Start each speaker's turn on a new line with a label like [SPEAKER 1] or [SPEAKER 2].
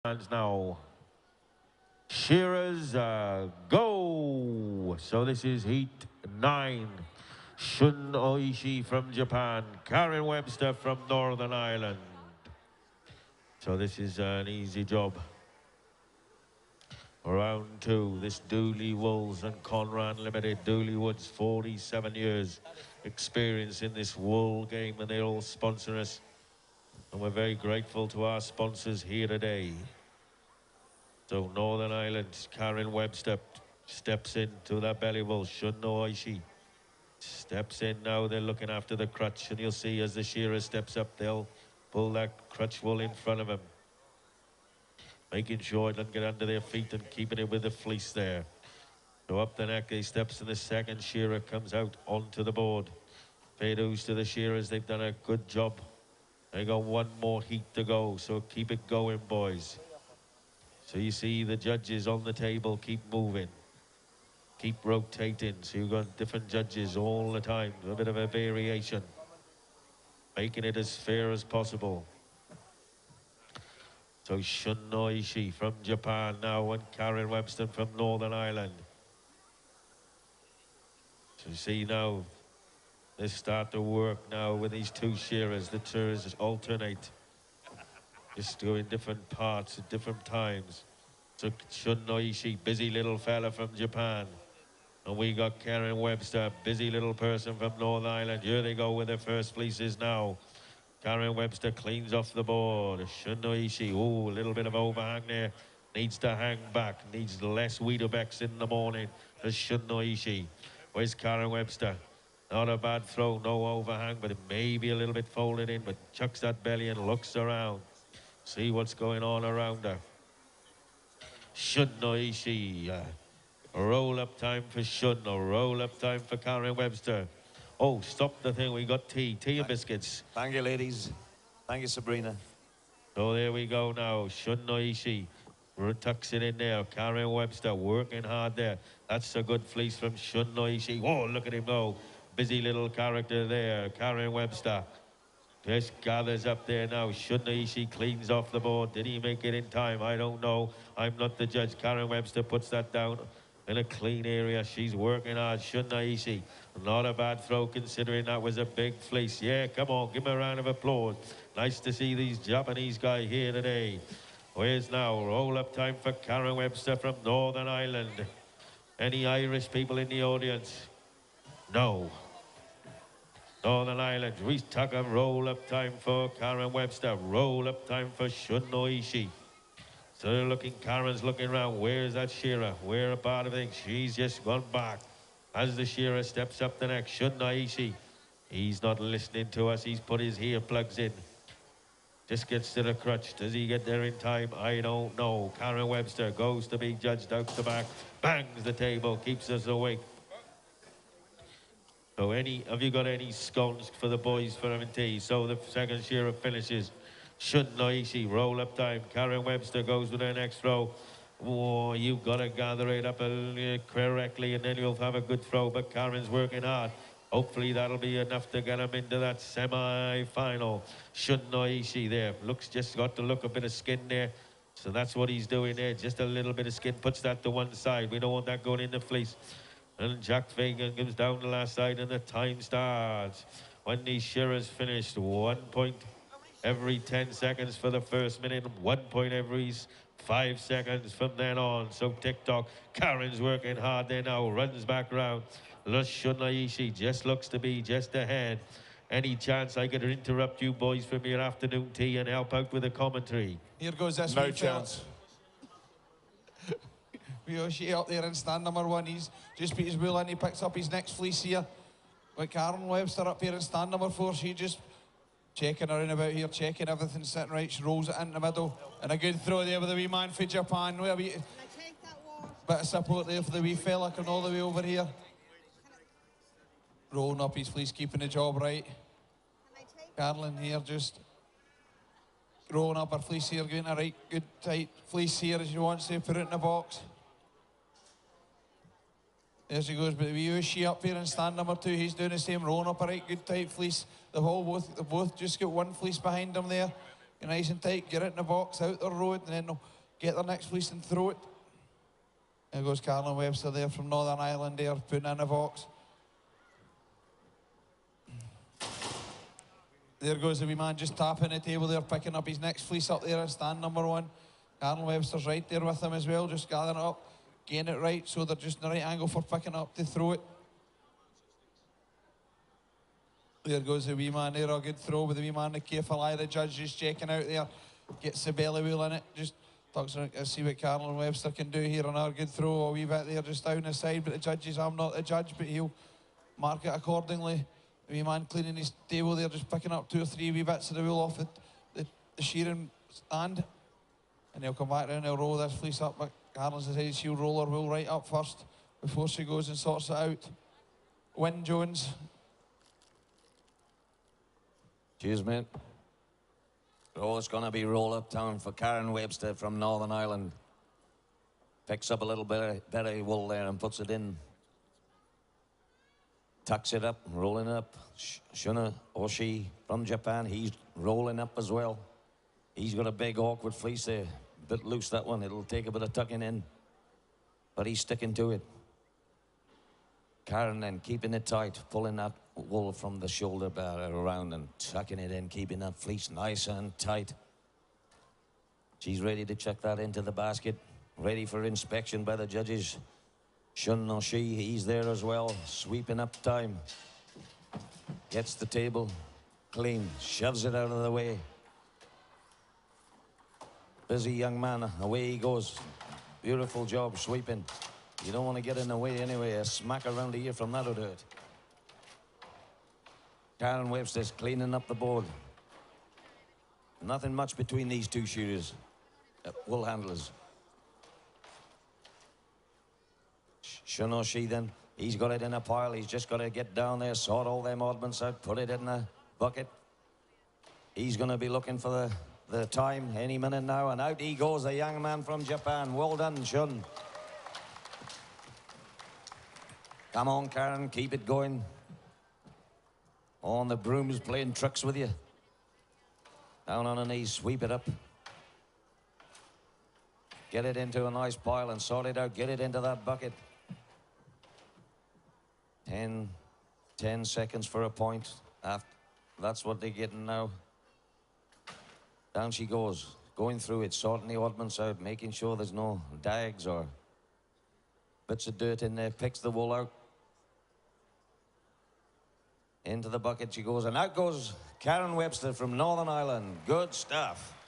[SPEAKER 1] And now, Shears, go! So this is Heat 9. Shun Oishi from Japan, Karen Webster from Northern Ireland. So this is an easy job. Round 2, this Dooley Wolves and Conran Limited. Dooley Woods, 47 years experience in this wool game, and they all sponsor us. And we're very grateful to our sponsors here today. So Northern Ireland, Karen Webster steps into that belly wool. Shun Oishi steps in now. They're looking after the crutch, and you'll see as the shearer steps up, they'll pull that crutch wool in front of him, making sure it doesn't get under their feet and keeping it with the fleece there. So up the neck, he steps, and the second shearer comes out onto the board. Fadoos to the shearers. They've done a good job. They got one more heat to go, so keep it going, boys. So you see the judges on the table keep moving, keep rotating. So you've got different judges all the time, a bit of a variation, making it as fair as possible. So Shun Oishi from Japan now, and Karen Webster from Northern Ireland. So you see now, they start to work now with these two shearers. The shearers alternate, just doing different parts at different times. So Shun Oishi, busy little fella from Japan. And we got Karen Webster, busy little person from Northern Ireland. Here they go with their first fleeces now. Karen Webster cleans off the board. Shun Oishi, a little bit of overhang there. Needs to hang back, needs less Weetabix in the morning for Shun Oishi. Where's Karen Webster? Not a bad throw, no overhang, but it may be a little bit folded in, but chucks that belly and looks around. See what's going on around her. Shun Oishi. Roll-up time for Shun, roll-up time for Karen Webster. Oh, stop the thing, we got tea and biscuits.
[SPEAKER 2] Thank you, ladies. Thank you, Sabrina.
[SPEAKER 1] So there we go now, Shun Oishi tucks it in there. Karen Webster working hard there. That's a good fleece from Shun Oishi. Oh, look at him go. Busy little character there, Karen Webster. Just gathers up there now. Shun Oishi cleans off the board. Did he make it in time? I don't know. I'm not the judge. Karen Webster puts that down in a clean area. She's working hard. Shun Oishi, not a bad throw considering that was a big fleece. Yeah, come on, give him a round of applause. Nice to see these Japanese guys here today. Where's now roll-up time for Karen Webster from Northern Ireland. Any Irish people in the audience? No. Northern Ireland, Reese Tucker, roll-up time for Karen Webster. Roll-up time for Shun Oishi. So they're looking, Karen's looking around. Where's that shearer? Where a part of it? She's just gone back. As the shearer steps up the neck, Shun Oishi. He's not listening to us. He's put his earplugs in. Just gets to the crutch. Does he get there in time? I don't know. Karen Webster goes to be judged out the back. Bangs the table, keeps us awake. So have you got any scones for the boys for having tea? So the second shearer finishes. Shun Oishi, roll-up time. Karen Webster goes with her next throw. Oh, you've got to gather it up correctly, and then you'll have a good throw. But Karen's working hard. Hopefully that'll be enough to get him into that semi-final. Shun Oishi there. Just got to look a bit of skin there. So that's what he's doing there. Just a little bit of skin. Puts that to one side. We don't want that going in the fleece. And Jack Fagan comes down the last side, and the time starts. When these shearers finished, 1 point every 10 seconds for the first minute, 1 point every 5 seconds from then on. So TikTok, Karen's working hard there now, runs back round. Shun Oishi just looks to be just ahead. Any chance I could interrupt you boys from your afternoon tea and help out with the commentary?
[SPEAKER 3] Here goes this
[SPEAKER 2] No
[SPEAKER 3] wee
[SPEAKER 2] chance.
[SPEAKER 3] We Oishi up there in stand number 1. He's just beat his wool in. He picks up his next fleece here. But Karen Webster up here in stand number 4. She just checking around about here, checking everything sitting right. She rolls it into the middle. And a good throw there with the wee man for Japan. With a wee bit of support there for the wee fella coming all the way over here. Rolling up his fleece, keeping the job right. Carolyn here just rolling up her fleece here, getting a right good tight fleece here as she wants to put it in the box. There she goes, but the wee Oishi up here in stand number 2, he's doing the same, rolling up a right good tight fleece. They've both just got one fleece behind them there. Get nice and tight, get it in the box, out the road, and then they'll get their next fleece and throw it. There goes Carolyn Webster there from Northern Ireland there, putting in the box. There goes the wee man just tapping the table there, picking up his next fleece up there in stand number 1. Carolyn Webster's right there with him as well, just gathering it up, getting it right, so they're just in the right angle for picking up to throw it. There goes the wee man there, a good throw with the wee man, the careful eye, the judge just checking out there, gets the belly wheel in it, just talks to see what Carolyn Webster can do here on our good throw, a wee bit there just down the side, but the judges, I'm not the judge, but he'll mark it accordingly. The wee man cleaning his table there, just picking up 2 or 3 wee bits of the wool off the shearing stand. And they'll come back down, they'll roll this fleece up, but Carolyn's decided she'll roll her wool right up first before she goes and sorts it out. Wyn Jones.
[SPEAKER 2] Cheers, mate. Oh, it's going to be roll up town for Karen Webster from Northern Ireland. Picks up a little bit of wool there and puts it in. Tucks it up, rolling up. Shuna Oshii from Japan, he's rolling up as well. He's got a big awkward fleece there. A bit loose, that one. It'll take a bit of tucking in. But he's sticking to it. Karen then keeping it tight, pulling that wool from the shoulder bar around and tucking it in, keeping that fleece nice and tight. She's ready to chuck that into the basket, ready for inspection by the judges. Shun Oshii, he's there as well, sweeping up time. Gets the table clean, shoves it out of the way. Busy young man, away he goes. Beautiful job sweeping. You don't want to get in the way anyway. A smack around the ear from that would hurt. Karen Webster's cleaning up the board. Nothing much between these two shooters, wool handlers. Shun Oshii then, he's got it in a pile. He's just got to get down there, sort all them oddments out, put it in the bucket. He's going to be looking for the time any minute now, and out he goes, the young man from Japan. Well done, Shun. Come on, Karen, keep it going. On the broom's playing tricks with you. Down on her knees, sweep it up. Get it into a nice pile and sort it out. Get it into that bucket. 10 seconds for a point. That's what they're getting now. Down she goes, going through it, sorting the oddments out, making sure there's no dags or bits of dirt in there. Picks the wool out. Into the bucket she goes, and out goes Karen Webster from Northern Ireland. Good stuff.